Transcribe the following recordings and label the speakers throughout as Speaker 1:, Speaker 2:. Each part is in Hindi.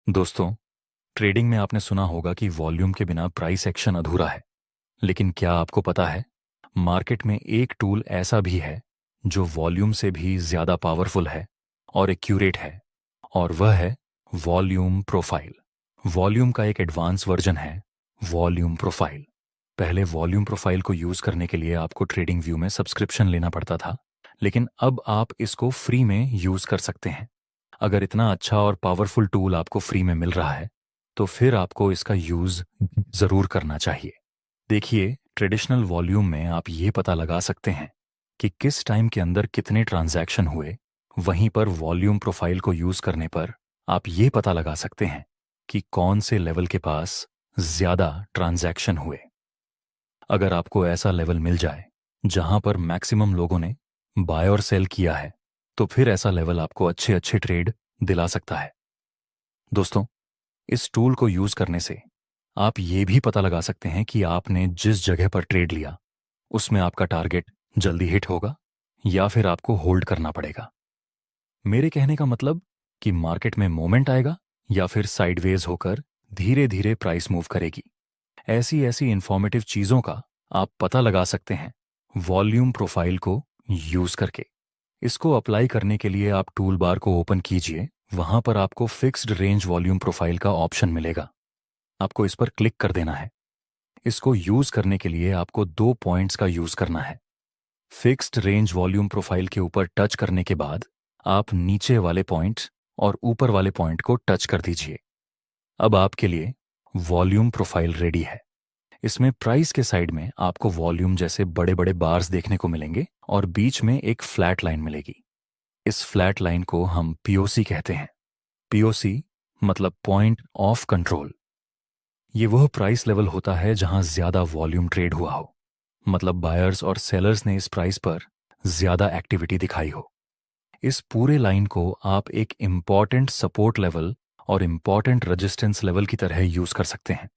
Speaker 1: दोस्तों, ट्रेडिंग में आपने सुना होगा कि वॉल्यूम के बिना प्राइस एक्शन अधूरा है। लेकिन क्या आपको पता है, मार्केट में एक टूल ऐसा भी है जो वॉल्यूम से भी ज़्यादा पावरफुल है और एक्यूरेट है, और वह है वॉल्यूम प्रोफाइल। वॉल्यूम का एक एडवांस वर्जन है वॉल्यूम प्रोफाइल। पहले वॉल्यूम प्रोफाइल को यूज़ करने के लिए आपको ट्रेडिंग व्यू में सब्सक्रिप्शन लेना पड़ता था, लेकिन अब आप इसको फ्री में यूज़ कर सकते हैं। अगर इतना अच्छा और पावरफुल टूल आपको फ्री में मिल रहा है, तो फिर आपको इसका यूज़ ज़रूर करना चाहिए। देखिए, ट्रेडिशनल वॉल्यूम में आप ये पता लगा सकते हैं कि किस टाइम के अंदर कितने ट्रांजैक्शन हुए। वहीं पर वॉल्यूम प्रोफाइल को यूज़ करने पर आप ये पता लगा सकते हैं कि कौन से लेवल के पास ज़्यादा ट्रांजैक्शन हुए। अगर आपको ऐसा लेवल मिल जाए जहां पर मैक्सिमम लोगों ने बाय और सेल किया है, तो फिर ऐसा लेवल आपको अच्छे अच्छे ट्रेड दिला सकता है। दोस्तों, इस टूल को यूज करने से आप ये भी पता लगा सकते हैं कि आपने जिस जगह पर ट्रेड लिया उसमें आपका टारगेट जल्दी हिट होगा या फिर आपको होल्ड करना पड़ेगा। मेरे कहने का मतलब कि मार्केट में मोमेंट आएगा या फिर साइडवेज होकर धीरे धीरे प्राइस मूव करेगी। ऐसी ऐसी इंफॉर्मेटिव चीजों का आप पता लगा सकते हैं वॉल्यूम प्रोफाइल को यूज करके। इसको अप्लाई करने के लिए आप टूल बार को ओपन कीजिए। वहां पर आपको फिक्स्ड रेंज वॉल्यूम प्रोफाइल का ऑप्शन मिलेगा। आपको इस पर क्लिक कर देना है। इसको यूज करने के लिए आपको 2 पॉइंट्स का यूज करना है। फिक्स्ड रेंज वॉल्यूम प्रोफाइल के ऊपर टच करने के बाद आप नीचे वाले पॉइंट और ऊपर वाले पॉइंट को टच कर दीजिए। अब आपके लिए वॉल्यूम प्रोफाइल रेडी है। इसमें प्राइस के साइड में आपको वॉल्यूम जैसे बड़े बड़े बार्स देखने को मिलेंगे और बीच में एक फ्लैट लाइन मिलेगी। इस फ्लैट लाइन को हम पीओसी कहते हैं। पीओसी मतलब पॉइंट ऑफ कंट्रोल। ये वह प्राइस लेवल होता है जहां ज्यादा वॉल्यूम ट्रेड हुआ हो, मतलब बायर्स और सेलर्स ने इस प्राइस पर ज्यादा एक्टिविटी दिखाई हो। इस पूरे लाइन को आप एक इंपॉर्टेंट सपोर्ट लेवल और इंपॉर्टेंट रेजिस्टेंस लेवल की तरह यूज कर सकते हैं।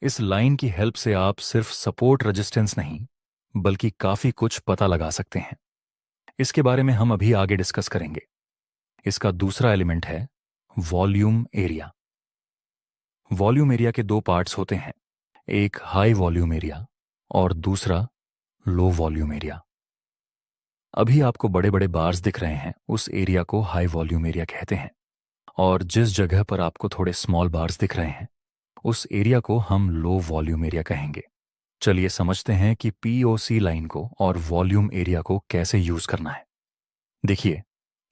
Speaker 1: इस लाइन की हेल्प से आप सिर्फ सपोर्ट रेजिस्टेंस नहीं, बल्कि काफी कुछ पता लगा सकते हैं। इसके बारे में हम अभी आगे डिस्कस करेंगे। इसका दूसरा एलिमेंट है वॉल्यूम एरिया। वॉल्यूम एरिया के 2 पार्ट्स होते हैं, एक हाई वॉल्यूम एरिया और दूसरा लो वॉल्यूम एरिया। अभी आपको बड़े बड़े बार्स दिख रहे हैं, उस एरिया को हाई वॉल्यूम एरिया कहते हैं, और जिस जगह पर आपको थोड़े स्मॉल बार्स दिख रहे हैं उस एरिया को हम लो वॉल्यूम एरिया कहेंगे। चलिए समझते हैं कि पीओसी लाइन को और वॉल्यूम एरिया को कैसे यूज करना है। देखिए,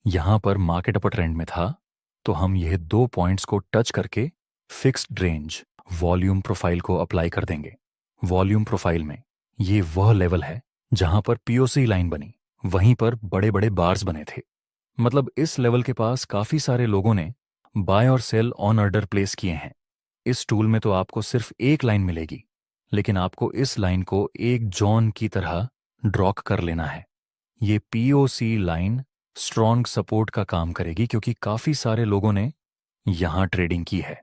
Speaker 1: यहां पर मार्केट अपर ट्रेंड में था, तो हम यह 2 पॉइंट्स को टच करके फिक्स्ड रेंज वॉल्यूम प्रोफाइल को अप्लाई कर देंगे। वॉल्यूम प्रोफाइल में ये वह लेवल है जहां पर पीओसी लाइन बनी, वहीं पर बड़े बड़े बार्स बने थे। मतलब इस लेवल के पास काफी सारे लोगों ने बाय और सेल ऑन ऑर्डर प्लेस किए हैं। इस टूल में तो आपको सिर्फ एक लाइन मिलेगी, लेकिन आपको इस लाइन को एक जॉन की तरह ड्रॉ कर लेना है। ये पीओसी लाइन स्ट्रॉन्ग सपोर्ट का काम करेगी क्योंकि काफी सारे लोगों ने यहां ट्रेडिंग की है।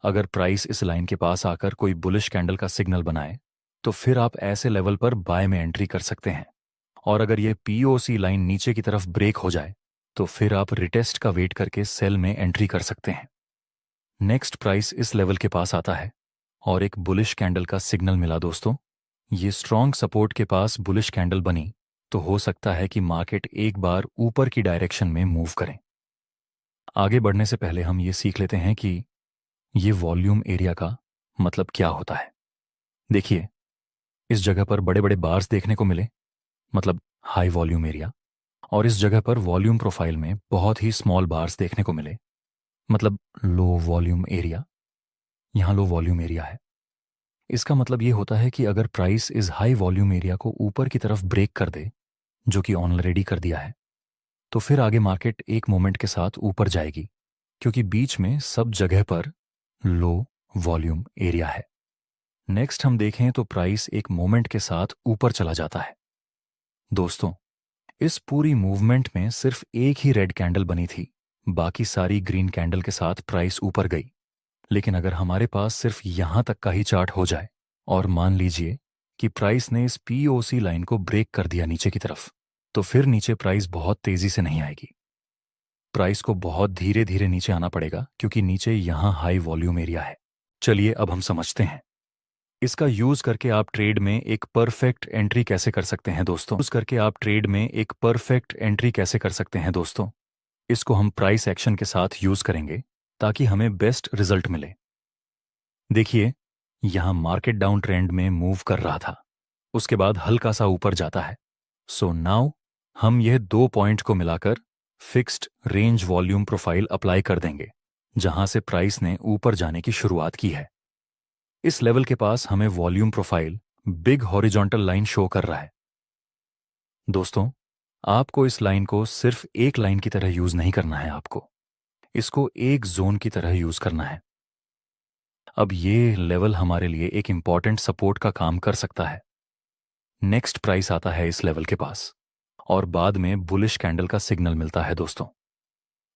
Speaker 1: अगर प्राइस इस लाइन के पास आकर कोई बुलिश कैंडल का सिग्नल बनाए, तो फिर आप ऐसे लेवल पर बाय में एंट्री कर सकते हैं। और अगर ये पीओसी लाइन नीचे की तरफ ब्रेक हो जाए, तो फिर आप रिटेस्ट का वेट करके सेल में एंट्री कर सकते हैं। नेक्स्ट प्राइस इस लेवल के पास आता है और एक बुलिश कैंडल का सिग्नल मिला। दोस्तों, ये स्ट्रॉन्ग सपोर्ट के पास बुलिश कैंडल बनी, तो हो सकता है कि मार्केट एक बार ऊपर की डायरेक्शन में मूव करें। आगे बढ़ने से पहले हम ये सीख लेते हैं कि ये वॉल्यूम एरिया का मतलब क्या होता है। देखिए, इस जगह पर बड़े बड़े बार्स देखने को मिले, मतलब हाई वॉल्यूम एरिया, और इस जगह पर वॉल्यूम प्रोफाइल में बहुत ही स्मॉल बार्स देखने को मिले, मतलब लो वॉल्यूम एरिया। यहाँ लो वॉल्यूम एरिया है। इसका मतलब ये होता है कि अगर प्राइस इस हाई वॉल्यूम एरिया को ऊपर की तरफ ब्रेक कर दे, जो कि ऑलरेडी कर दिया है, तो फिर आगे मार्केट एक मोमेंट के साथ ऊपर जाएगी, क्योंकि बीच में सब जगह पर लो वॉल्यूम एरिया है। नेक्स्ट हम देखें तो प्राइस एक मोमेंट के साथ ऊपर चला जाता है। दोस्तों, इस पूरी मूवमेंट में सिर्फ एक ही रेड कैंडल बनी थी, बाकी सारी ग्रीन कैंडल के साथ प्राइस ऊपर गई। लेकिन अगर हमारे पास सिर्फ यहां तक का ही चार्ट हो जाए और मान लीजिए कि प्राइस ने इस पीओसी लाइन को ब्रेक कर दिया नीचे की तरफ, तो फिर नीचे प्राइस बहुत तेजी से नहीं आएगी। प्राइस को बहुत धीरे धीरे नीचे आना पड़ेगा क्योंकि नीचे यहां हाई वॉल्यूम एरिया है। चलिए अब हम समझते हैं इसका यूज करके आप ट्रेड में एक परफेक्ट एंट्री कैसे कर सकते हैं दोस्तों। यूज करके आप ट्रेड में एक परफेक्ट एंट्री कैसे कर सकते हैं दोस्तों। इसको हम प्राइस एक्शन के साथ यूज करेंगे ताकि हमें बेस्ट रिजल्ट मिले। देखिए, यहां मार्केट डाउन ट्रेंड में मूव कर रहा था, उसके बाद हल्का सा ऊपर जाता है। सो नाउ हम यह 2 पॉइंट को मिलाकर fixed range volume profile apply कर देंगे जहां से प्राइस ने ऊपर जाने की शुरुआत की है। इस लेवल के पास हमें volume profile big horizontal line show कर रहा है। दोस्तों, आपको इस लाइन को सिर्फ एक लाइन की तरह यूज नहीं करना है, आपको इसको एक जोन की तरह यूज करना है। अब ये लेवल हमारे लिए एक इंपॉर्टेंट सपोर्ट का काम कर सकता है। नेक्स्ट प्राइस आता है इस लेवल के पास और बाद में बुलिश कैंडल का सिग्नल मिलता है दोस्तों।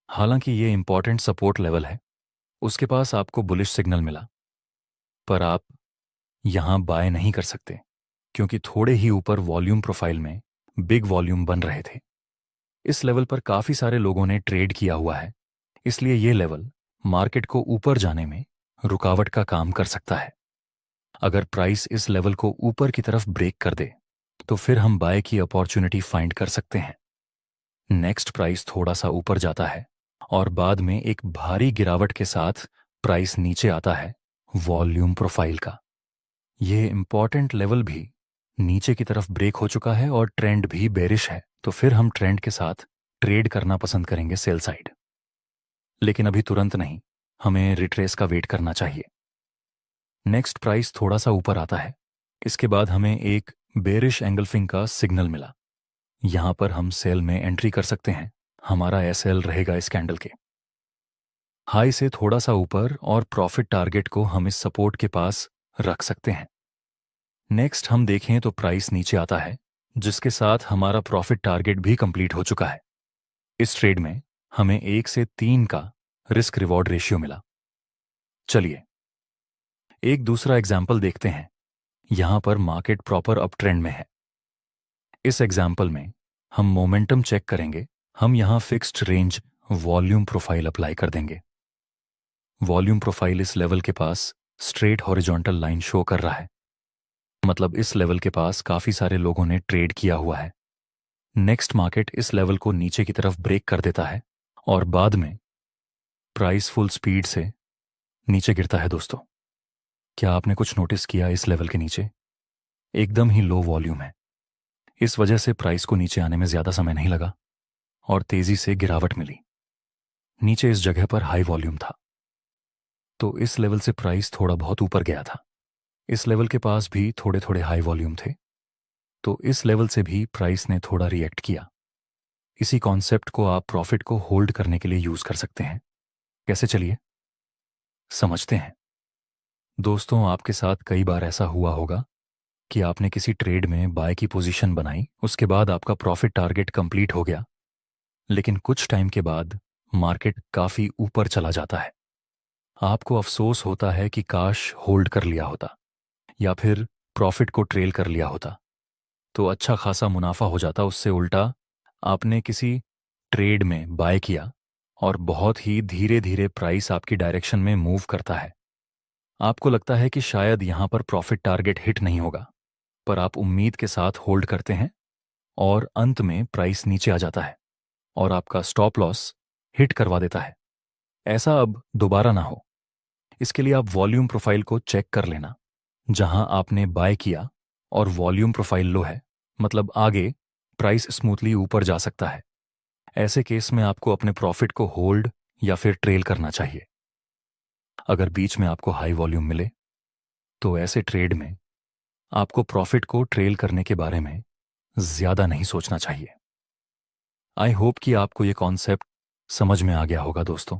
Speaker 1: हालांकि ये इंपॉर्टेंट सपोर्ट लेवल है, उसके पास आपको बुलिश सिग्नल मिला, पर आप यहां बाय नहीं कर सकते क्योंकि थोड़े ही ऊपर वॉल्यूम प्रोफाइल में बिग वॉल्यूम बन रहे थे। इस लेवल पर काफी सारे लोगों ने ट्रेड किया हुआ है, इसलिए ये लेवल मार्केट को ऊपर जाने में रुकावट का काम कर सकता है। अगर प्राइस इस लेवल को ऊपर की तरफ ब्रेक कर दे तो फिर हम बाय की अपॉर्चुनिटी फाइंड कर सकते हैं। नेक्स्ट प्राइस थोड़ा सा ऊपर जाता है और बाद में एक भारी गिरावट के साथ प्राइस नीचे आता है वॉल्यूम प्रोफाइल का। यह इंपॉर्टेंट लेवल भी नीचे की तरफ ब्रेक हो चुका है और ट्रेंड भी बेरिश है, तो फिर हम ट्रेंड के साथ ट्रेड करना पसंद करेंगे सेल साइड। लेकिन अभी तुरंत नहीं, हमें रिट्रेस का वेट करना चाहिए। नेक्स्ट प्राइस थोड़ा सा ऊपर आता है, इसके बाद हमें एक बेरिश एंगल्फिंग का सिग्नल मिला। यहां पर हम सेल में एंट्री कर सकते हैं। हमारा एसएल रहेगा इस कैंडल के हाई से थोड़ा सा ऊपर और प्रॉफिट टारगेट को हम इस सपोर्ट के पास रख सकते हैं। नेक्स्ट हम देखें तो प्राइस नीचे आता है, जिसके साथ हमारा प्रॉफिट टारगेट भी कंप्लीट हो चुका है। इस ट्रेड में हमें 1 से 3 का रिस्क रिवॉर्ड रेशियो मिला। चलिए एक दूसरा एग्जाम्पल देखते हैं। यहां पर मार्केट प्रॉपर अप ट्रेंड में है। इस एग्जाम्पल में हम मोमेंटम चेक करेंगे। हम यहां fixed range volume profile apply कर देंगे। वॉल्यूम प्रोफाइल इस लेवल के पास स्ट्रेट हॉरिजॉन्टल लाइन शो कर रहा है, मतलब इस लेवल के पास काफी सारे लोगों ने ट्रेड किया हुआ है। नेक्स्ट मार्केट इस लेवल को नीचे की तरफ ब्रेक कर देता है और बाद में प्राइस फुल स्पीड से नीचे गिरता है। दोस्तों, क्या आपने कुछ नोटिस किया? इस लेवल के नीचे एकदम ही लो वॉल्यूम है। इस वजह से प्राइस को नीचे आने में ज्यादा समय नहीं लगा और तेजी से गिरावट मिली। नीचे इस जगह पर हाई वॉल्यूम था, तो इस लेवल से प्राइस थोड़ा बहुत ऊपर गया था। इस लेवल के पास भी थोड़े थोड़े हाई वॉल्यूम थे, तो इस लेवल से भी प्राइस ने थोड़ा रिएक्ट किया। इसी कॉन्सेप्ट को आप प्रॉफिट को होल्ड करने के लिए यूज कर सकते हैं। कैसे, चलिए समझते हैं। दोस्तों, आपके साथ कई बार ऐसा हुआ होगा कि आपने किसी ट्रेड में बाय की पोजीशन बनाई, उसके बाद आपका प्रॉफिट टारगेट कंप्लीट हो गया, लेकिन कुछ टाइम के बाद मार्केट काफी ऊपर चला जाता है। आपको अफसोस होता है कि काश होल्ड कर लिया होता या फिर प्रॉफिट को ट्रेल कर लिया होता तो अच्छा खासा मुनाफा हो जाता। उससे उल्टा आपने किसी ट्रेड में बाय किया और बहुत ही धीरे धीरे प्राइस आपकी डायरेक्शन में मूव करता है। आपको लगता है कि शायद यहां पर प्रॉफिट टारगेट हिट नहीं होगा, पर आप उम्मीद के साथ होल्ड करते हैं और अंत में प्राइस नीचे आ जाता है और आपका स्टॉप लॉस हिट करवा देता है। ऐसा अब दोबारा ना हो, इसके लिए आप वॉल्यूम प्रोफाइल को चेक कर लेना। जहां आपने बाय किया और वॉल्यूम प्रोफाइल लो है, मतलब आगे प्राइस स्मूथली ऊपर जा सकता है। ऐसे केस में आपको अपने प्रॉफिट को होल्ड या फिर ट्रेल करना चाहिए। अगर बीच में आपको हाई वॉल्यूम मिले तो ऐसे ट्रेड में आपको प्रॉफिट को ट्रेल करने के बारे में ज्यादा नहीं सोचना चाहिए। आई होप कि आपको यह कॉन्सेप्ट समझ में आ गया होगा दोस्तों।